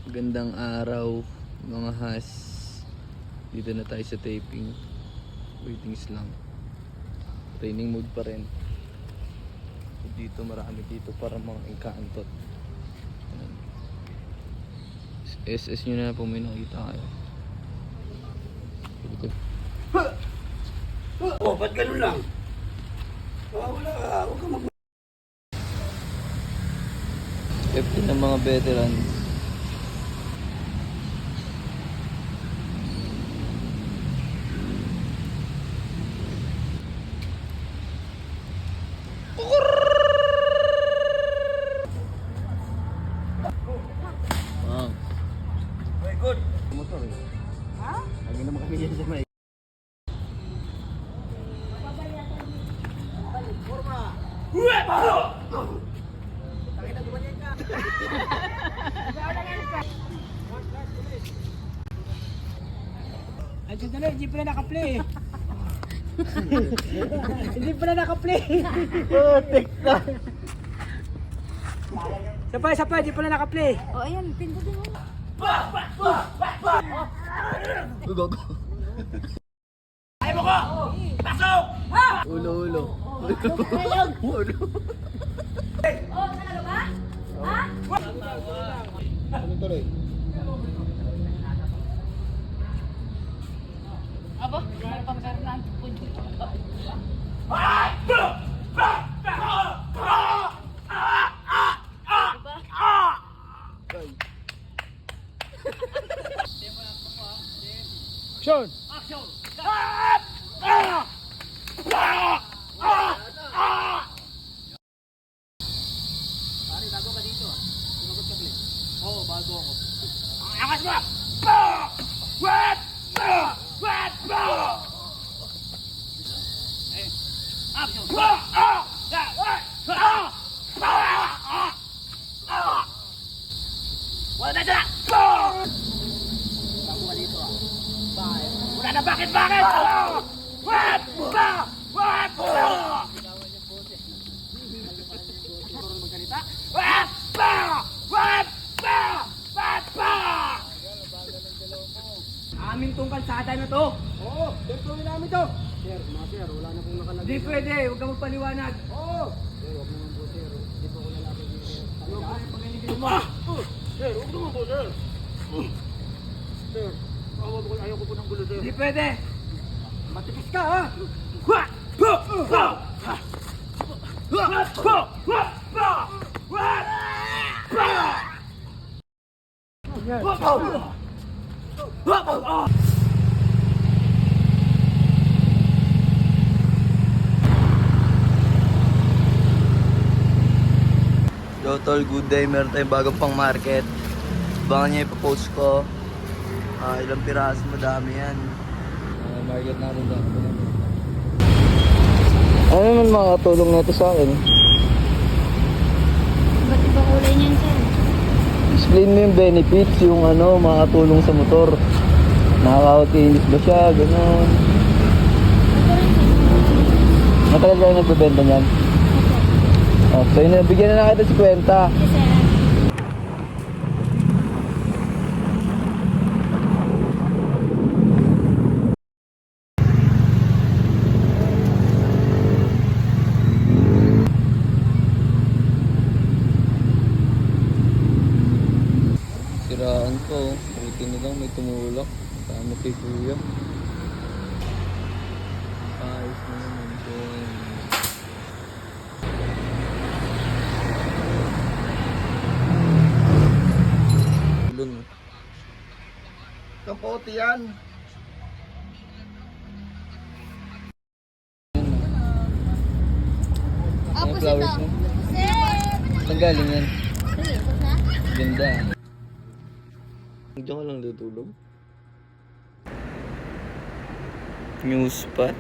Gandang araw mga has. Dito na tayo sa taping. Waitings lang. Training mode pa rin. So, dito marami dito para mga engkantot. SS nyo na po may nakita kayo. Dito. Oh, ba't ganun lang? Wala ka, huwag ka mag... FT ng mga veterans. Wow. Very good. Motor eh. Ha? Lagi naman kami dyan sa may... Ay, sandali, hindi pala naka-play. Hindi pala naka-play. Putik na. Sapay, hindi pala naka-play. Oh, ayan, pindutin mo. Gago. Ay mo ko! Pasok! Ulo. Ulo. Oh, nanalo ba? Ha? Ano tuloy? Aba, may pagkarnan po dito. Action! Pare, bago ka dito. Sumagot ka, please. Oo, bago ako. Angas mo! Wet! Wet! Action! Wala na dyan! Bago ka dito, ah. Bakit? Wala na bakit! Wet! Wet! Marunong magsalita? Wet! Wet! Amin tong kalsada na to. Oo, tuloy namin to. Sir, wala na pong nakalagay. Hindi pwede, huwag kang magpaliwanag. Oo. Sir, huwag naman po, sir. Hindi po ko lalaki dito. Ano ba yung pagaligin mo? Sir, huwag naman po, sir. Sir, ayaw ko po ng gulo, sir. Hindi pwede. Matipis ka, ha? Yo tol, good day. Meron tayong bagong pang market. Abangan nyo ipapost ko. Ilang piraso, madami yan. Market natin dyan. Ano naman makakatulong na ito sa akin? Ba't iba kulay niyan, sir? Explain mo yung benefits, yung ano, makakatulong sa motor. Nakaka-kinis ba siya, gano'n. Matagal kayo nagbebenta niyan? Oh, so yun, bigyan na kita 50. Yes, sir. Siraan ko, buti na lang may tumulak. Tama kay kuya. Ayos na naman po. Ulun. Kapote yan. Mga flowers mo. Sir! Saan galing yan? Sige, ito na. Ganda. Diyan ka lang tutulog. News spot.